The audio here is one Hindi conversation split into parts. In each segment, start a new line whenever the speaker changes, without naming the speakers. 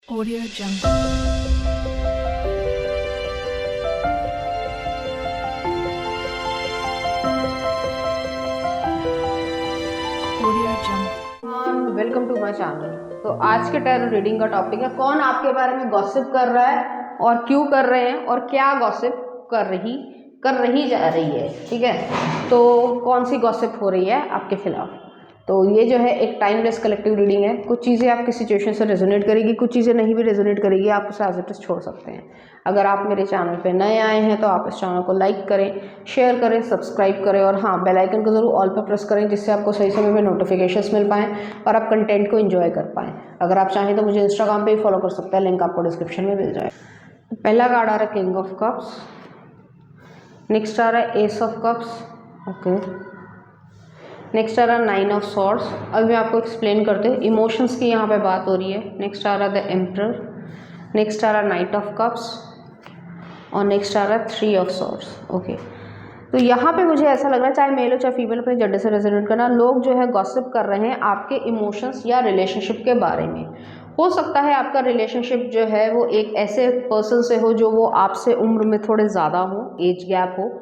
Audio Jungle. Audio Jungle.
Welcome to my channel. तो आज के टैरो रीडिंग का टॉपिक है कौन आपके बारे में गॉसिप कर रहा है और क्यों कर रहे हैं और क्या गॉसिप कर रही जा रही है। ठीक है, तो कौन सी गॉसिप हो रही है आपके खिलाफ। तो ये जो है एक टाइमलेस कलेक्टिव रीडिंग है। कुछ चीज़ें आपकी सिचुएशन से रेजोनेट करेगी, कुछ चीज़ें नहीं भी रेजोनेट करेगी, आप उसे एज इट इज छोड़ सकते हैं। अगर आप मेरे चैनल पे नए आए हैं तो आप इस चैनल को लाइक करें, शेयर करें, सब्सक्राइब करें और हाँ, बेल आइकन को जरूर ऑल पर प्रेस करें जिससे आपको सही समय में नोटिफिकेशंस मिल पाएँ और आप कंटेंट को एंजॉय कर पाएँ। अगर आप चाहें तो मुझे इंस्टाग्राम पे भी फॉलो कर सकते हैं, लिंक आपको डिस्क्रिप्शन में मिल जाए। पहला कार्ड आ रहा है किंग ऑफ कप्स, नेक्स्ट आ रहा है ace of cups, okay, next आ रहा है नाइन ऑफ सॉर्ड्स। अभी मैं आपको एक्सप्लेन करते हैं, इमोशंस की यहाँ पे बात हो रही है। नेक्स्ट आ रहा है द एम्परर, नेक्स्ट आ रहा है नाइट ऑफ कप्स और नेक्स्ट आ रहा है थ्री ऑफ सॉर्ड्स। ओके, तो यहाँ पे मुझे ऐसा लग रहा है चाहे मेल हो चाहे फीमेल, अपने जेंडर से रेजोनेट करना, लोग जो है गॉसिप कर रहे हैं आपके इमोशंस या रिलेशनशिप के बारे में। हो सकता है आपका रिलेशनशिप जो है वो एक ऐसे पर्सन से हो जो वो आपसे उम्र में थोड़े ज़्यादा हो, एज गैप हो,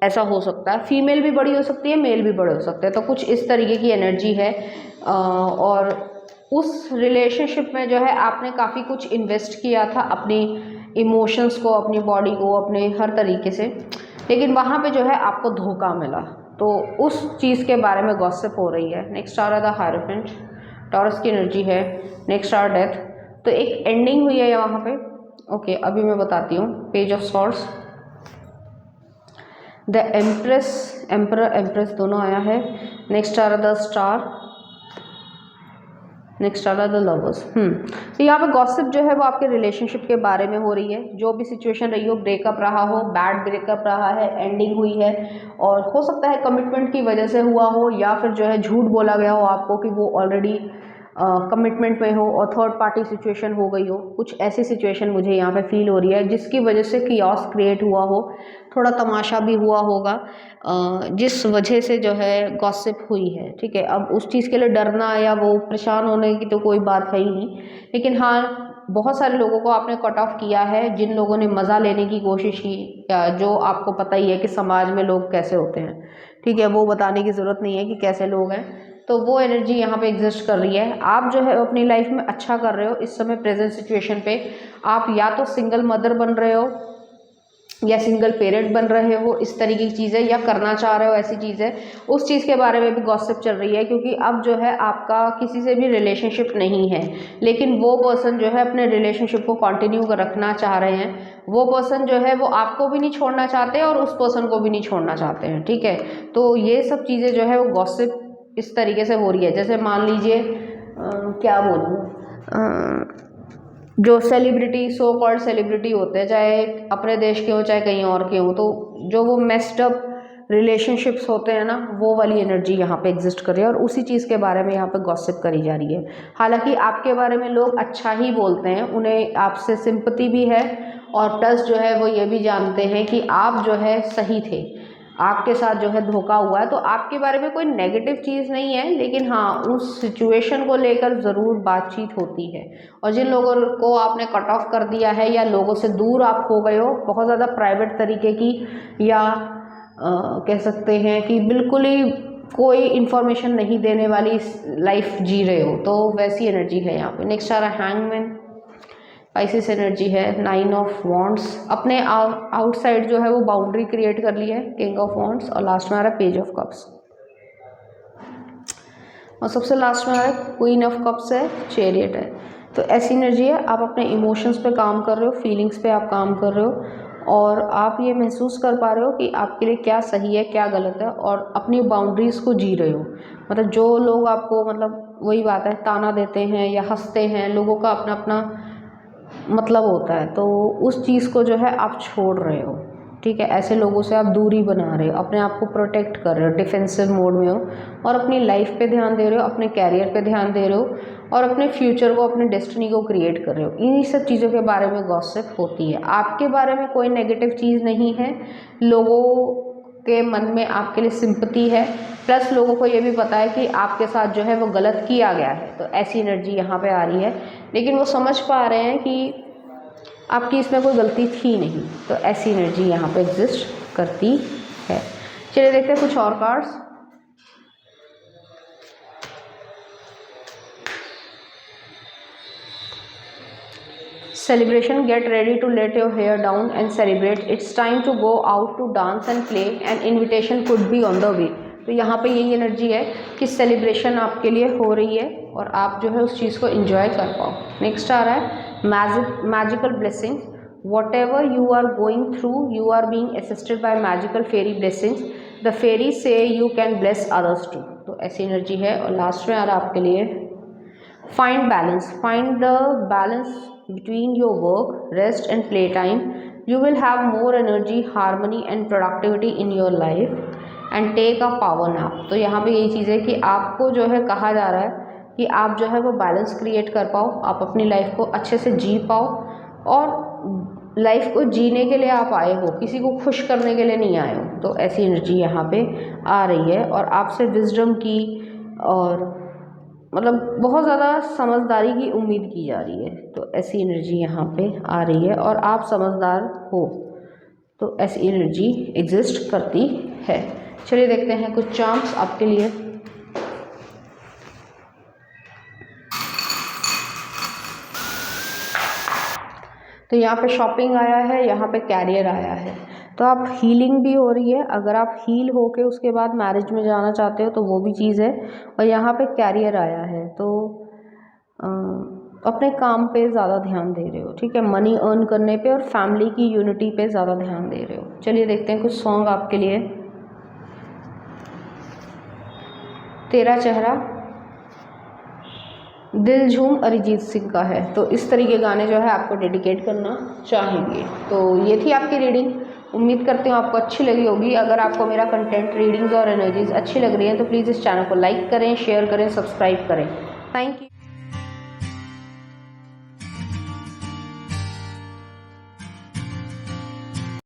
ऐसा हो सकता है। फीमेल भी बड़ी हो सकती है, मेल भी बड़े हो सकते हैं। तो कुछ इस तरीके की एनर्जी है और उस रिलेशनशिप में जो है आपने काफ़ी कुछ इन्वेस्ट किया था, अपनी इमोशंस को, अपनी बॉडी को, अपने हर तरीके से, लेकिन वहाँ पे जो है आपको धोखा मिला। तो उस चीज़ के बारे में गॉसिप हो रही है। नेक्स्ट आ रहा था हायरोफेंट, टॉरस की एनर्जी है। नेक्स्ट आ रहा डेथ, तो एक एंडिंग हुई है यहाँ पे। ओके, अभी मैं बताती हूँ। Page of swords, the empress, emperor, empress दोनों आया है। नेक्स्ट आ रहा द स्टार, नेक्स्ट आ रहा द लवर्स। तो यहाँ पे गॉसिप जो है वो आपके रिलेशनशिप के बारे में हो रही है। जो भी सिचुएशन रही हो, ब्रेकअप रहा हो, बैड ब्रेकअप रहा है, एंडिंग हुई है, और हो सकता है कमिटमेंट की वजह से हुआ हो या फिर जो है झूठ बोला गया हो आपको कि वो ऑलरेडी कमिटमेंट में हो और थर्ड पार्टी सिचुएशन हो गई हो। कुछ ऐसी सिचुएशन मुझे यहाँ पे फील हो रही है जिसकी वजह से कियोस क्रिएट हुआ हो, थोड़ा तमाशा भी हुआ होगा, जिस वजह से जो है गॉसिप हुई है। ठीक है, अब उस चीज़ के लिए डरना या वो परेशान होने की तो कोई बात है ही नहीं, लेकिन हाँ, बहुत सारे लोगों को आपने कट ऑफ किया है जिन लोगों ने मज़ा लेने की कोशिश की, या जो आपको पता ही है कि समाज में लोग कैसे होते हैं। ठीक है, वो बताने की ज़रूरत नहीं है कि कैसे लोग हैं। तो वो एनर्जी यहाँ पे एग्जिस्ट कर रही है। आप जो है अपनी लाइफ में अच्छा कर रहे हो इस समय प्रेजेंट सिचुएशन पे। आप या तो सिंगल मदर बन रहे हो या सिंगल पेरेंट बन रहे हो, इस तरीके की चीज़ें, या करना चाह रहे हो ऐसी चीज़ें, उस चीज़ के बारे में भी गॉसिप चल रही है। क्योंकि अब जो है आपका किसी से भी रिलेशनशिप नहीं है, लेकिन वो पर्सन जो है अपने रिलेशनशिप को कंटिन्यू रखना चाह रहे हैं। वो पर्सन जो है वो आपको भी नहीं छोड़ना चाहते और उस पर्सन को भी नहीं छोड़ना चाहते हैं। ठीक है, तो ये सब चीज़ें जो है वो गॉसिप इस तरीके से हो रही है। जैसे मान लीजिए क्या बोलूँ, जो सेलिब्रिटी, सो कॉल्ड सेलिब्रिटी होते हैं, चाहे अपने देश के हो चाहे कहीं और के हो, तो जो वो मेस्ड अप रिलेशनशिप्स होते हैं ना, वो वाली एनर्जी यहाँ पे एग्जिस्ट कर रही है और उसी चीज़ के बारे में यहाँ पे गॉसिप करी जा रही है। हालांकि आपके बारे में लोग अच्छा ही बोलते हैं, उन्हें आपसे सिंपैथी भी है और प्लस जो है वो ये भी जानते हैं कि आप जो है सही थे, आपके साथ जो है धोखा हुआ है। तो आपके बारे में कोई नेगेटिव चीज़ नहीं है, लेकिन हाँ, उस सिचुएशन को लेकर ज़रूर बातचीत होती है। और जिन लोगों को आपने कट ऑफ कर दिया है या लोगों से दूर आप हो गए हो, बहुत ज़्यादा प्राइवेट तरीके की, या कह सकते हैं कि बिल्कुल ही कोई इन्फॉर्मेशन नहीं देने वाली लाइफ जी रहे हो, तो वैसी एनर्जी है यहाँ पे। नेक्स्ट आ रहा है हैंगमैन, पाइसेस एनर्जी है। नाइन ऑफ वॉन्ड्स, अपने आउटसाइड जो है वो बाउंड्री क्रिएट कर ली है, किंग ऑफ वॉन्ड्स, और लास्ट में आ रहा है पेज ऑफ कप्स, और सबसे लास्ट में आ रहा है क्वीन ऑफ कप्स है, चैरियट है। तो ऐसी एनर्जी है, आप अपने इमोशंस पे काम कर रहे हो, फीलिंग्स पे आप काम कर रहे हो और आप ये महसूस कर पा रहे हो कि आपके लिए क्या सही है क्या गलत है, और अपनी बाउंड्रीज़ को जी रहे हो। मतलब जो लोग आपको, मतलब वही बात है, ताना देते हैं या हंसते हैं, लोगों का अपना अपना मतलब होता है, तो उस चीज़ को जो है आप छोड़ रहे हो। ठीक है, ऐसे लोगों से आप दूरी बना रहे हो, अपने आप को प्रोटेक्ट कर रहे हो, डिफेंसिव मोड में हो और अपनी लाइफ पे ध्यान दे रहे हो, अपने कैरियर पे ध्यान दे रहे हो और अपने फ्यूचर को, अपने डेस्टिनी को क्रिएट कर रहे हो। इन्हीं सब चीज़ों के बारे में गॉसिप होती है। आपके बारे में कोई नेगेटिव चीज़ नहीं है। लोगों के मन में आपके लिए सिंपैथी है, प्लस लोगों को ये भी पता है कि आपके साथ जो है वो गलत किया गया है, तो ऐसी एनर्जी यहाँ पे आ रही है। लेकिन वो समझ पा रहे हैं कि आपकी इसमें कोई गलती थी नहीं, तो ऐसी एनर्जी यहाँ पे एग्जिस्ट करती है। चलिए देखते हैं कुछ और cards. Celebration, get ready to let your hair down and celebrate. It's time to go out to dance and play. An invitation could be on the way. तो यहाँ पे यही एनर्जी है कि सेलिब्रेशन आपके लिए हो रही है और आप जो है उस चीज़ को एंजॉय कर पाओ। नेक्स्ट आ रहा है magical blessings. Whatever you are going through, you are being assisted by magical fairy blessings. The fairy से you can bless others too. तो ऐसी एनर्जी है। और लास्ट में आ रहा है आपके लिए find balance. Find the balance between your work, rest and playtime. You will have more energy, harmony and productivity in your life and take a power nap. तो यहाँ पे यही चीज़ है कि आपको जो है कहा जा रहा है कि आप जो है वो बैलेंस क्रिएट कर पाओ, आप अपनी लाइफ को अच्छे से जी पाओ। और लाइफ को जीने के लिए आप आए हो, किसी को खुश करने के लिए नहीं आए हो। तो ऐसी एनर्जी यहाँ पे आ रही है और आपसे विजडम की और मतलब बहुत ज़्यादा समझदारी की उम्मीद की जा रही है। तो ऐसी एनर्जी यहाँ पे आ रही है और आप समझदार हो, तो ऐसी एनर्जी एग्जिस्ट करती है। चलिए देखते हैं कुछ चार्म्स आपके लिए। तो यहाँ पे शॉपिंग आया है, यहाँ पे कैरियर आया है। तो आप हीलिंग भी हो रही है, अगर आप हील हो के उसके बाद मैरिज में जाना चाहते हो तो वो भी चीज़ है। और यहाँ पे कैरियर आया है, तो अपने काम पे ज़्यादा ध्यान दे रहे हो, ठीक है, मनी अर्न करने पे और फैमिली की यूनिटी पे ज़्यादा ध्यान दे रहे हो। चलिए देखते हैं कुछ सॉन्ग आपके लिए। तेरा चेहरा, दिल झूम अरिजीत सिंह का है। तो इस तरह के गाने जो है आपको डेडिकेट करना चाहेंगे। तो ये थी आपकी रीडिंग। उम्मीद करती हूँ आपको अच्छी लगी होगी। अगर आपको मेरा कंटेंट, रीडिंग्स और एनर्जीज अच्छी लग रही है तो प्लीज़ इस चैनल को लाइक करें, शेयर करें, सब्सक्राइब करें। Thank you.